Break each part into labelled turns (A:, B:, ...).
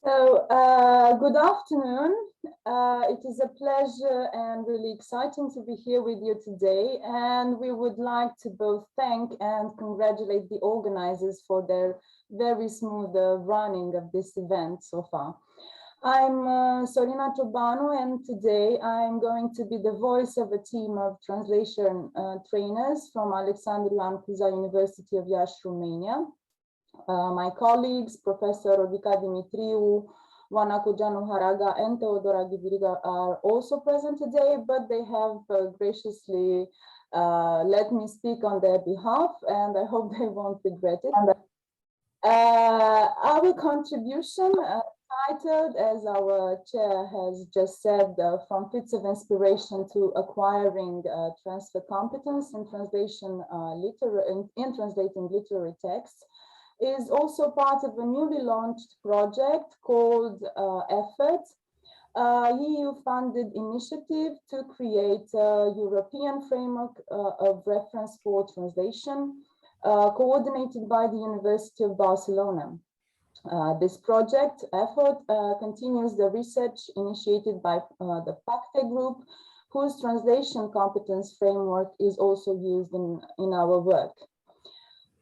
A: Good afternoon. It is a pleasure and really exciting to be here with you today. And we would like to both thank and congratulate the organizers for their very smooth running of this event so far. I'm Sorina and today I'm going to be the voice of a team of translation trainers from Alexandru and Cuza University of Iași, Romania. My colleagues, Professor Rodica, DIMITRIU, Oana, COGEANU-HARAGA, and Teodora GHIVIRIGA are also present today, but they have graciously let me speak on their behalf, and I hope they won't regret it. Our contribution, titled, as our chair has just said, From Fits of Inspiration to Acquiring Transfer Competence in Translation in Translating Literary Texts, is also part of a newly launched project called EFFORT, EU-funded initiative to create a European framework of reference for translation, coordinated by the University of Barcelona. This project, EFFORT, continues the research initiated by the PACTE group, whose translation competence framework is also used in our work.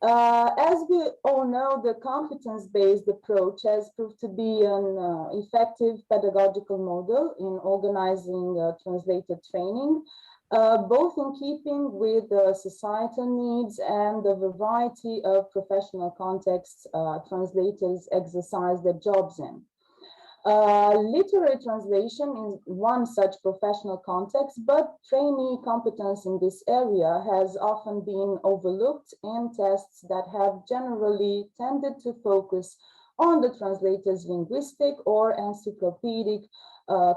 A: As we all know, the competence-based approach has proved to be an effective pedagogical model in organizing translator training, both in keeping with societal needs and the variety of professional contexts translators exercise their jobs in. Literary translation is one such professional context, but trainee competence in this area has often been overlooked in tests that have generally tended to focus on the translator's linguistic or encyclopedic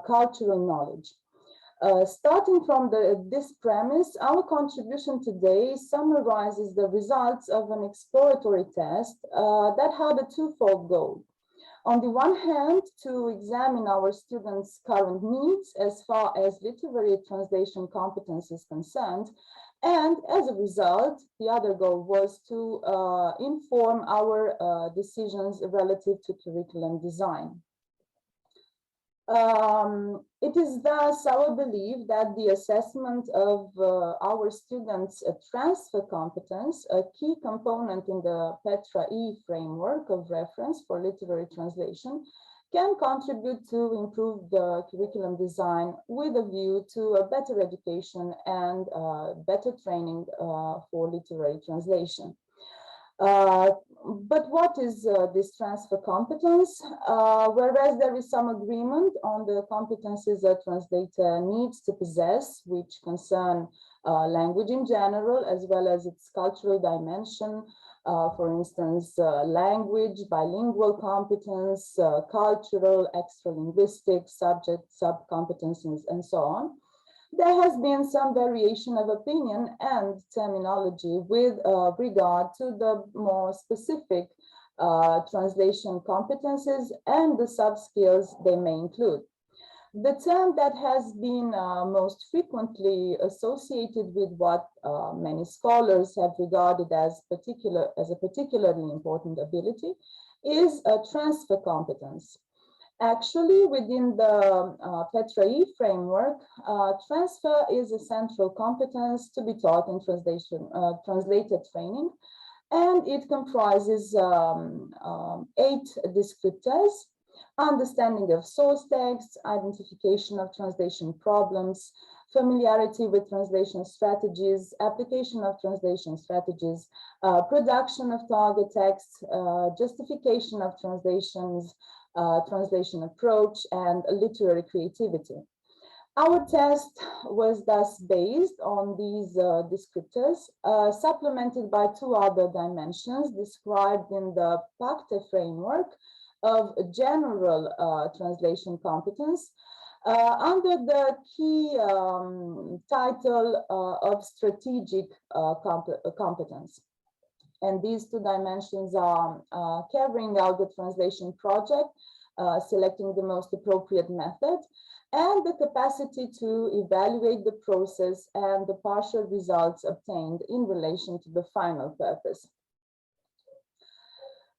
A: cultural knowledge. Starting from this premise, our contribution today summarizes the results of an exploratory test that had a twofold goal. On the one hand, to examine our students' current needs as far as literary translation competence is concerned, and as a result, the other goal was to inform our decisions relative to curriculum design. It is thus our belief that the assessment of our students' transfer competence, a key component in the PETRA-E framework of reference for literary translation, can contribute to improve the curriculum design with a view to a better education and better training for literary translation. But what is this transfer competence? Whereas there is some agreement on the competencies a translator needs to possess, which concern language in general, as well as its cultural dimension, for instance, language, bilingual competence, cultural, extra-linguistic, subject, sub-competencies, and so on. There has been some variation of opinion and terminology with regard to the more specific translation competences and the sub-skills they may include. The term that has been most frequently associated with what many scholars have regarded as a particularly important ability is a transfer competence. Actually, within the PETRA-E framework, transfer is a central competence to be taught in translator training, and it comprises 8 descriptors: understanding of source texts, identification of translation problems, familiarity with translation strategies, application of translation strategies, production of target texts, justification of translations, translation approach, and literary creativity. Our test was thus based on these descriptors, supplemented by 2 other dimensions described in the PACTE framework of general translation competence under the key title of strategic competence. And these 2 dimensions are carrying out the translation project, selecting the most appropriate method, and the capacity to evaluate the process and the partial results obtained in relation to the final purpose.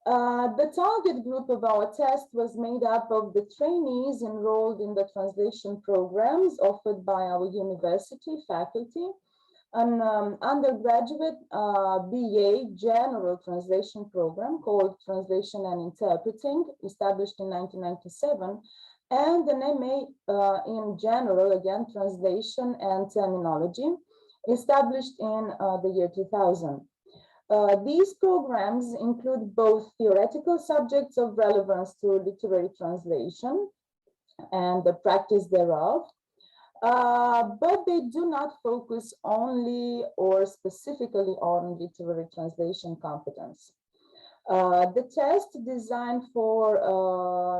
A: The target group of our test was made up of the trainees enrolled in the translation programs offered by our university faculty, an undergraduate BA general translation program called Translation and Interpreting, established in 1997, and an MA in general, again, Translation and Terminology, established in the year 2000. These programs include both theoretical subjects of relevance to literary translation and the practice thereof, but they do not focus only or specifically on literary translation competence. The test, designed for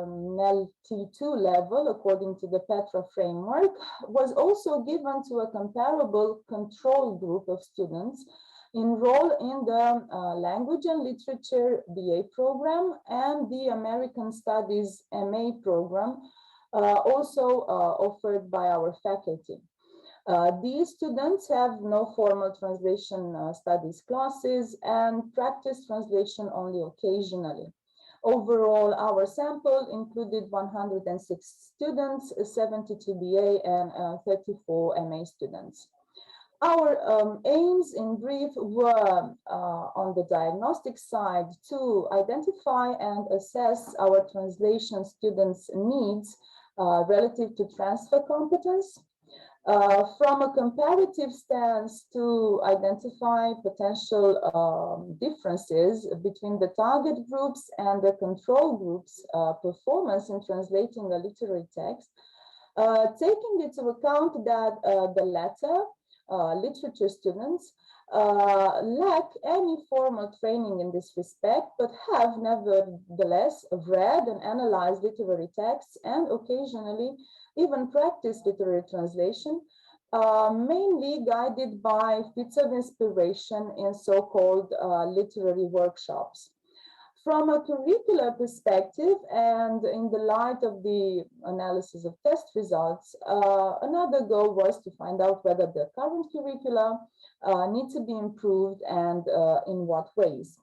A: LT2 level according to the PETRA framework, was also given to a comparable control group of students enroll in the Language and Literature BA program and the American Studies MA program, also offered by our faculty. These students have no formal translation studies classes and practice translation only occasionally. Overall, our sample included 106 students, 72 BA and 34 MA students. Our aims in brief were on the diagnostic side to identify and assess our translation students' needs relative to transfer competence, from a comparative stance to identify potential differences between the target groups and the control groups' performance in translating a literary text, taking into account that the latter, literature students, lack any formal training in this respect, but have nevertheless read and analyzed literary texts and occasionally even practiced literary translation, mainly guided by fits of inspiration in so-called literary workshops. From a curricular perspective, and in the light of the analysis of test results, another goal was to find out whether the current curricula need to be improved and in what ways.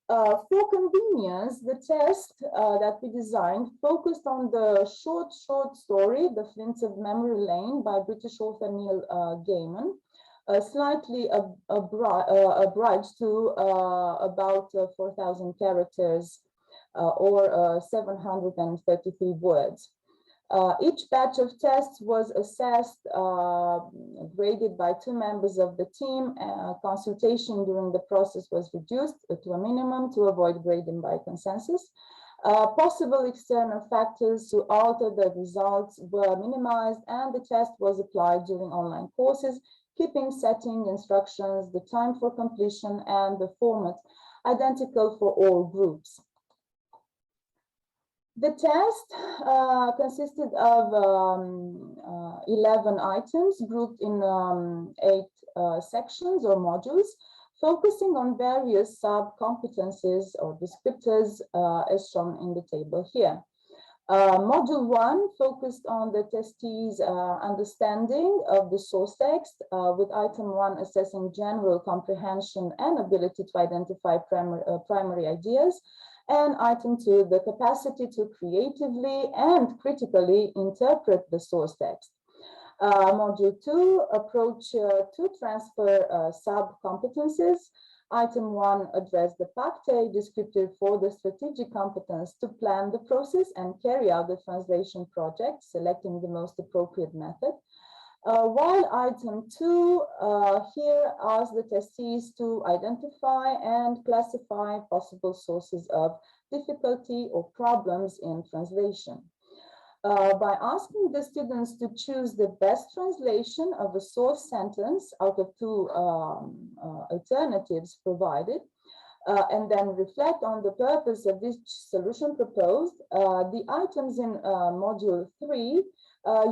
A: For convenience, the test that we designed focused on the short story, The Flints of Memory Lane by British author Neil Gaiman, slightly abridged to about 4,000 characters or 733 words. Each batch of tests was assessed, graded by 2 members of the team. Consultation during the process was reduced to a minimum to avoid grading by consensus. Possible external factors to alter the results were minimized, and the test was applied during online courses, keeping setting, instructions, the time for completion, and the format identical for all groups. The test consisted of 11 items grouped in 8 sections or modules, focusing on various sub-competencies or descriptors as shown in the table here. Module 1 focused on the testees' understanding of the source text, with item 1 assessing general comprehension and ability to identify primary ideas, and item 2 the capacity to creatively and critically interpret the source text. Module 2 approach to transfer sub-competencies. Item 1 addressed the PACTE descriptor for the strategic competence to plan the process and carry out the translation project, selecting the most appropriate method. While item 2 here asks the testees to identify and classify possible sources of difficulty or problems in translation. By asking the students to choose the best translation of a source sentence out of 2 alternatives provided, and then reflect on the purpose of each solution proposed, the items in module 3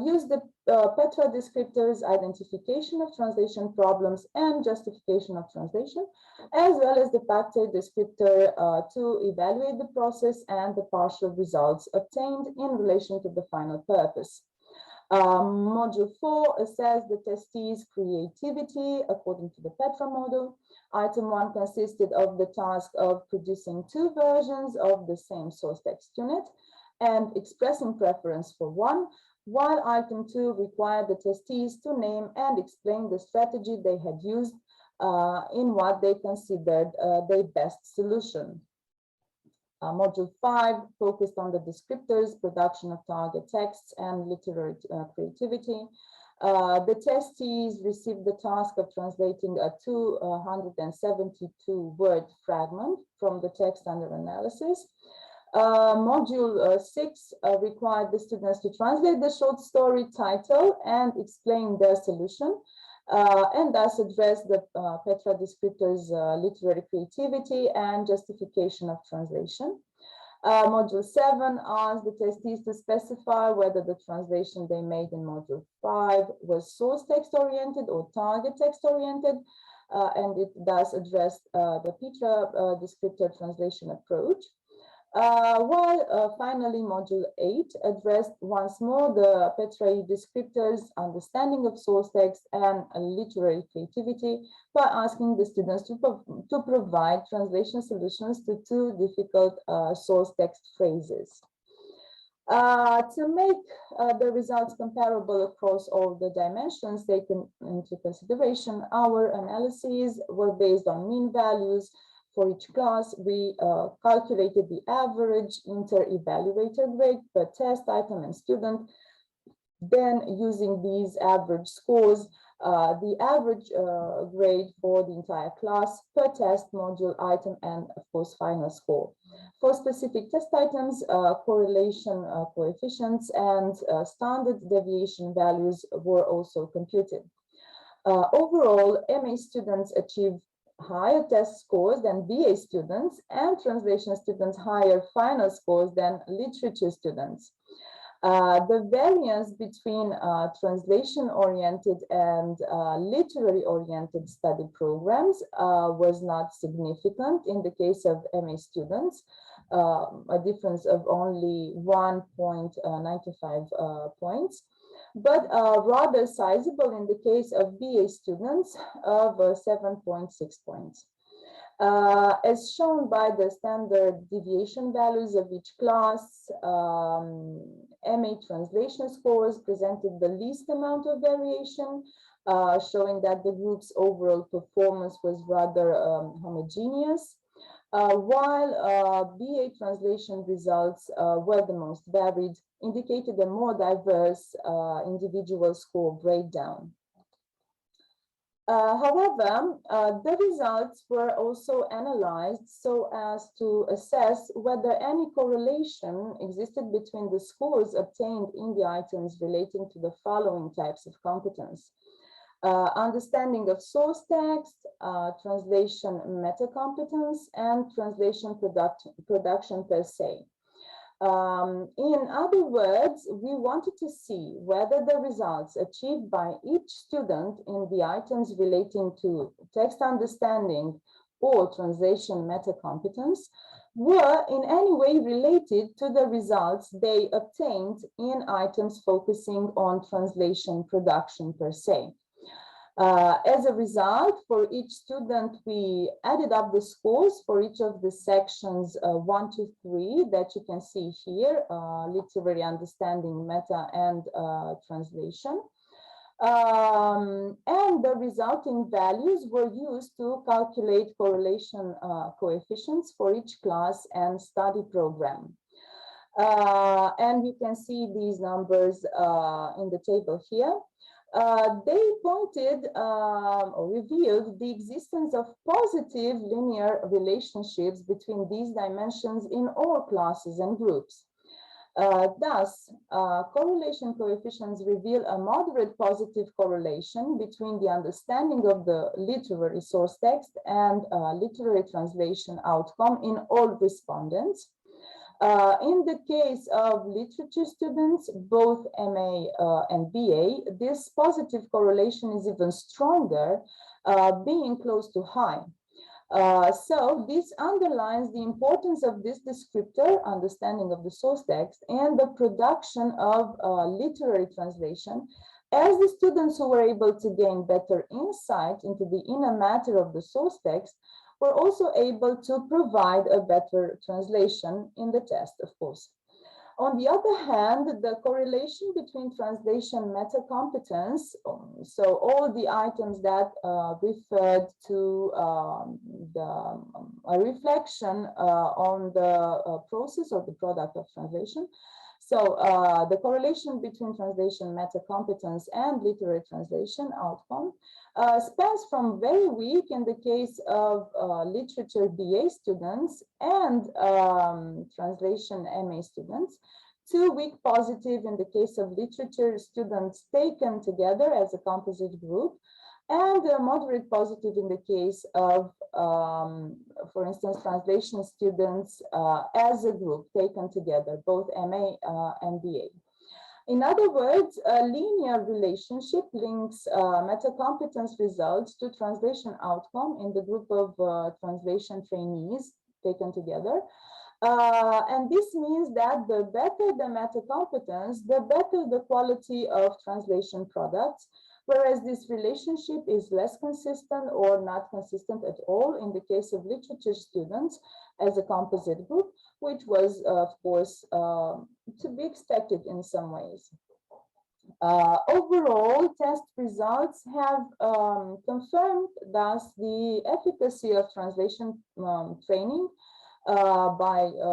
A: use the PETRA descriptors, identification of translation problems and justification of translation, as well as the PACTE descriptor to evaluate the process and the partial results obtained in relation to the final purpose. Module 4 assess the testees' creativity according to the PETRA model. Item 1 consisted of the task of producing 2 versions of the same source text unit and expressing preference for one, while item 2 required the testees to name and explain the strategy they had used in what they considered their best solution. Module 5 focused on the descriptors, production of target texts, and literary creativity. The testees received the task of translating a 272-word fragment from the text under analysis. Module 6 required the students to translate the short story title and explain their solution, and thus address the Petra descriptors literary creativity and justification of translation. Module 7 asked the testees to specify whether the translation they made in Module 5 was source text oriented or target text oriented, and it thus addressed the Petra descriptor translation approach. While finally Module 8 addressed once more the Petra descriptors, understanding of source text, and literary creativity by asking the students to provide translation solutions to 2 difficult source text phrases. To make the results comparable across all the dimensions taken into consideration, our analyses were based on mean values. For each class, we calculated the average inter-evaluator grade per test item and student. Then, using these average scores, the average grade for the entire class per test, module, item, and of course, final score. For specific test items, correlation coefficients and standard deviation values were also computed. Overall, MA students achieved higher test scores than BA students, and translation students higher final scores than literature students. The variance between translation-oriented and literary-oriented study programs was not significant in the case of MA students, a difference of only 1.95 points, but rather sizable in the case of BA students of 7.6 points. As shown by the standard deviation values of each class, MA translation scores presented the least amount of variation, showing that the group's overall performance was rather homogeneous, while BA translation results were the most varied, indicated a more diverse individual score breakdown. However, the results were also analyzed so as to assess whether any correlation existed between the scores obtained in the items relating to the following types of competence: understanding of source text, translation meta-competence, and translation production per se. In other words, we wanted to see whether the results achieved by each student in the items relating to text understanding or translation meta-competence were in any way related to the results they obtained in items focusing on translation production per se. As a result, for each student, we added up the scores for each of the sections 1 to 3 that you can see here, literary understanding, meta, and translation. And the resulting values were used to calculate correlation coefficients for each class and study program. And you can see these numbers in the table here. They pointed or revealed the existence of positive linear relationships between these dimensions in all classes and groups. Thus, correlation coefficients reveal a moderate positive correlation between the understanding of the literary source text and literary translation outcome in all respondents. In the case of literature students, both MA and BA, this positive correlation is even stronger, being close to high. So this underlines the importance of this descriptor, understanding of the source text, and the production of literary translation as the students who were able to gain better insight into the inner matter of the source text were also able to provide a better translation in the test, of course. On the other hand, the correlation between translation meta-competence, so all the items that referred to a reflection on the process or the product of translation. So the correlation between translation meta-competence and literary translation outcome spans from very weak in the case of literature BA students and translation MA students, to weak positive in the case of literature students taken together as a composite group, and moderate positive in the case of, for instance, translation students as a group taken together, both MA and BA. In other words, a linear relationship links meta-competence results to translation outcome in the group of translation trainees taken together. And this means that the better the meta-competence, the better the quality of translation products, whereas this relationship is less consistent or not consistent at all in the case of literature students as a composite group, which was, of course, to be expected in some ways. Overall, test results have confirmed thus the efficacy of translation training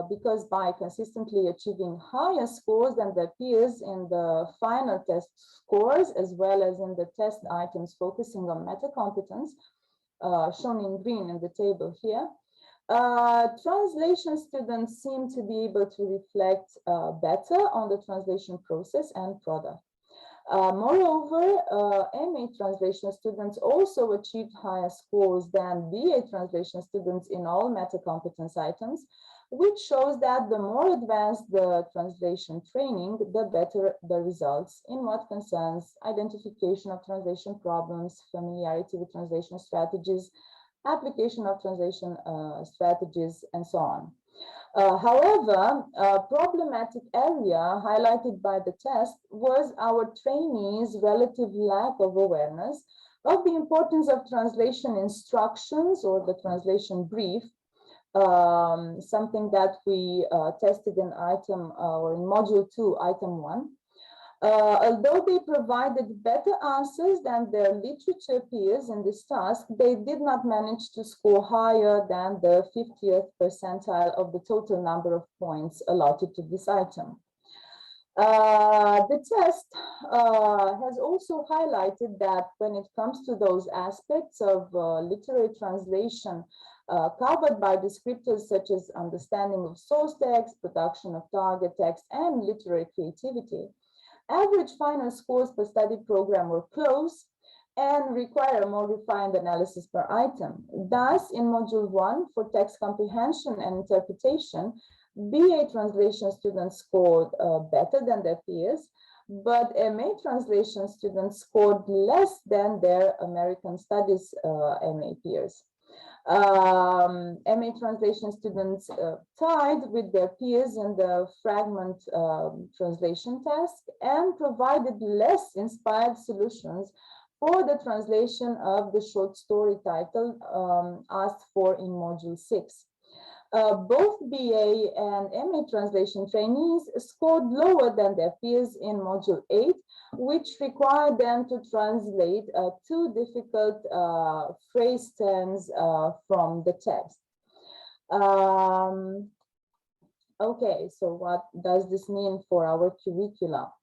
A: because by consistently achieving higher scores than their peers in the final test scores, as well as in the test items focusing on meta-competence, shown in green in the table here, translation students seem to be able to reflect better on the translation process and product. Moreover, MA translation students also achieved higher scores than BA translation students in all meta-competence items, which shows that the more advanced the translation training, the better the results in what concerns identification of translation problems, familiarity with translation strategies, application of translation strategies, and so on. However, a problematic area highlighted by the test was our trainees' relative lack of awareness of the importance of translation instructions or the translation brief, something that we tested in item or in module 2, item 1. Although they provided better answers than their literature peers in this task, they did not manage to score higher than the 50th percentile of the total number of points allotted to this item. The test has also highlighted that when it comes to those aspects of literary translation covered by descriptors such as understanding of source text, production of target text, and literary creativity, average final scores per study program were close and require a more refined analysis per item. Thus, in Module 1, for text comprehension and interpretation, BA translation students scored better than their peers, but MA translation students scored less than their American Studies MA peers. MA translation students tied with their peers in the fragment translation task and provided less inspired solutions for the translation of the short story title asked for in Module 6. Both BA and MA translation trainees scored lower than their peers in Module 8, which required them to translate two difficult phrase terms from the text. Okay, so what does this mean for our curricula?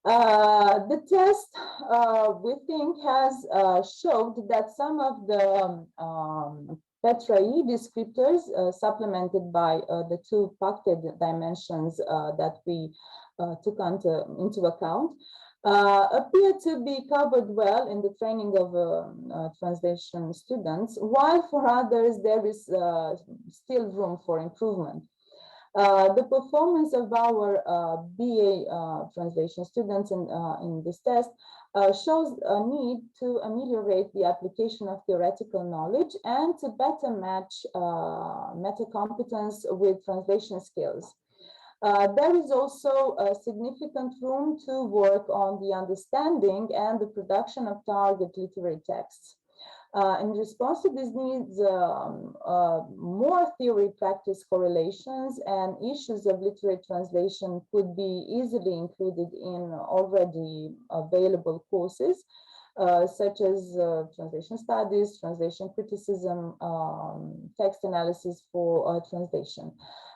A: The test, we think, has showed that some of the PETRA-E descriptors supplemented by the two PACTE dimensions that we took into account appear to be covered well in the training of translation students, while for others there is still room for improvement. The performance of our BA translation students in this test shows a need to ameliorate the application of theoretical knowledge and to better match meta-competence with translation skills. There is also a significant room to work on the understanding and the production of target literary texts. In response to these needs, more theory-practice correlations and issues of literary translation could be easily included in already available courses, such as translation studies, translation criticism, text analysis for translation.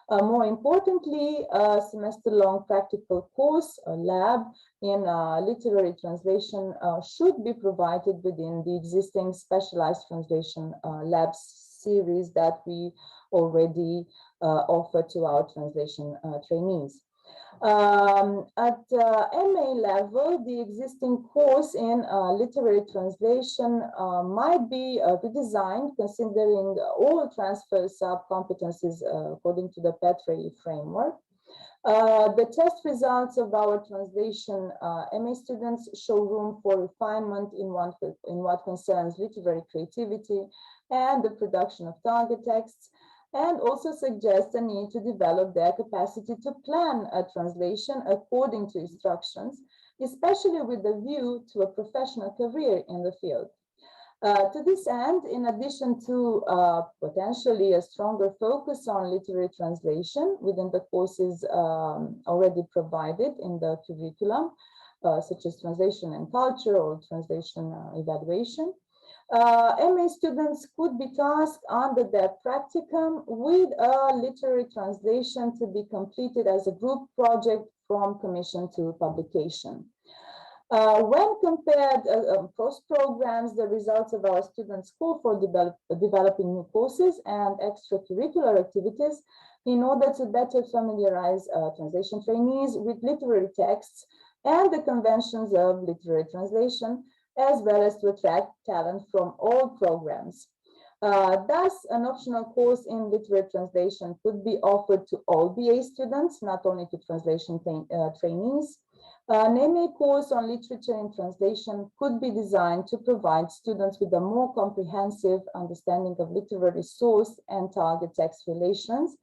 A: More importantly, a semester-long practical course, a lab in literary translation should be provided within the existing specialized translation labs series that we already offer to our translation trainees. At MA level, the existing course in literary translation might be redesigned considering all transfer sub-competencies according to the PACTE framework. The test results of our translation MA students show room for refinement in what concerns literary creativity and the production of target texts, and also suggest a need to develop their capacity to plan a translation according to instructions, especially with a view to a professional career in the field. To this end, in addition to potentially a stronger focus on literary translation within the courses already provided in the curriculum, such as translation and culture or translation evaluation, MA students could be tasked under their practicum with a literary translation to be completed as a group project from commission to publication. When compared across programs, the results of our students call for developing new courses and extracurricular activities in order to better familiarize translation trainees with literary texts and the conventions of literary translation, as well as to attract talent from all programs. Thus, an optional course in literary translation could be offered to all BA students, not only to translation trainees. An MA course on literature in translation could be designed to provide students with a more comprehensive understanding of literary source and target text relations.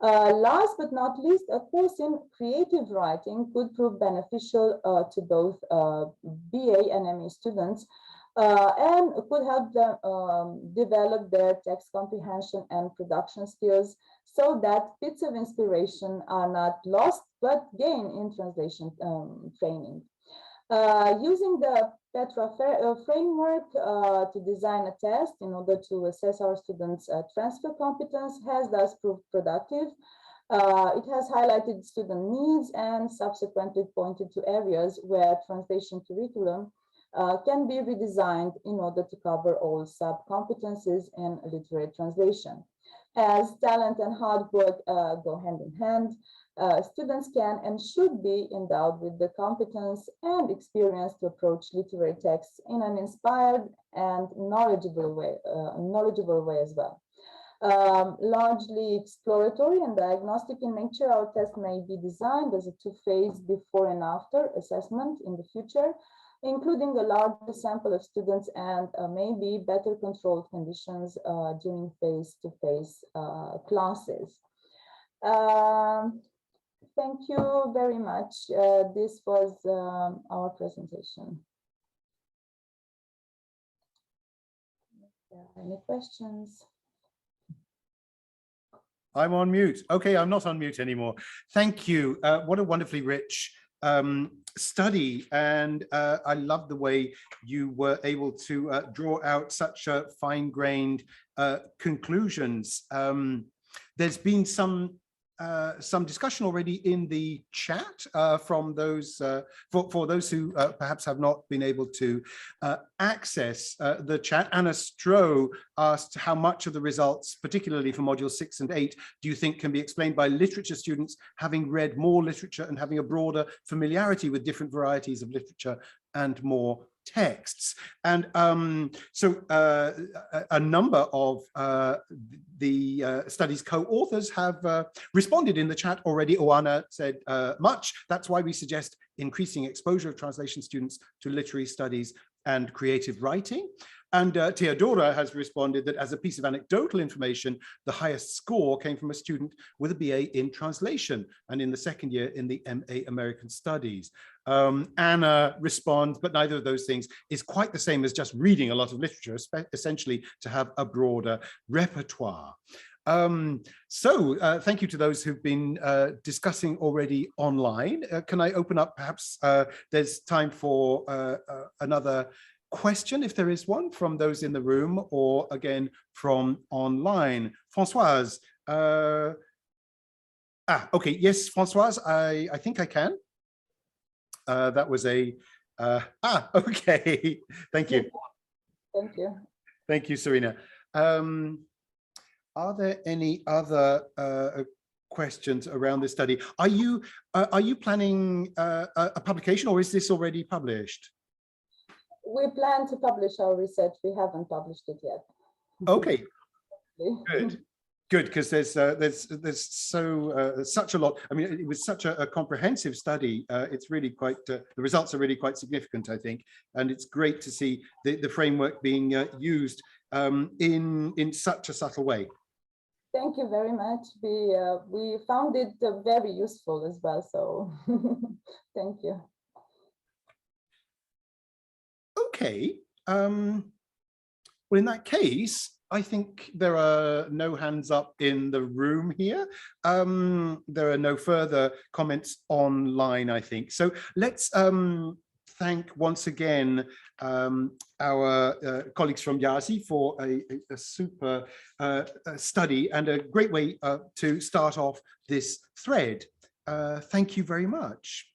A: Last but not least, a course in creative writing could prove beneficial to both BA and MA students and could help them develop their text comprehension and production skills so that bits of inspiration are not lost but gained in translation training. Using the Petra framework to design a test in order to assess our students' transfer competence has thus proved productive. It has highlighted student needs and subsequently pointed to areas where translation curriculum can be redesigned in order to cover all sub-competencies in literary translation. As talent and hard work go hand in hand, students can and should be endowed with the competence and experience to approach literary texts in an inspired and knowledgeable way as well. Largely exploratory and diagnostic in nature, our test may be designed as a two-phase before and after assessment in the future, including a larger sample of students and maybe better controlled conditions during face-to-face classes. Thank you very much. This was our presentation. Any questions?
B: I'm on mute. Okay, I'm not on mute anymore. Thank you. What a wonderfully rich study, and I love the way you were able to draw out such fine-grained conclusions. There's been some discussion already in the chat from those for those who perhaps have not been able to access the chat. Anna Stroh asked how much of the results, particularly for modules 6 and 8, do you think can be explained by literature students having read more literature and having a broader familiarity with different varieties of literature and more texts? And so a number of the study's co-authors have responded in the chat already. Oana said much. That's why we suggest increasing exposure of translation students to literary studies and creative writing. And Teodora has responded that as a piece of anecdotal information, the highest score came from a student with a BA in translation and in the second year in the MA American Studies. Anna responds, but neither of those things is quite the same as just reading a lot of literature, essentially to have a broader repertoire. Thank you to those who've been discussing already online. Can I open up, perhaps there's time for another question, if there is one, from those in the room or again from online. Françoise. Okay, yes, Françoise, I think I can. That was a, okay, thank you.
A: Thank you.
B: Thank you, Sorina. Are there any other questions around this study? Are you planning a publication, or is this already published?
A: We plan to publish our research. We haven't published it yet.
B: Okay, good, because there's such a lot. I mean, it was such a comprehensive study. It's really quite, the results are really quite significant, I think, and it's great to see the framework being used in such a subtle way.
A: Thank you very much. We found it very useful as well, so thank you. Okay,
B: well, in that case, I think there are no hands up in the room here. There are no further comments online, I think. So let's thank once again our colleagues from Iasi for a super study and a great way to start off this thread. Thank you very much.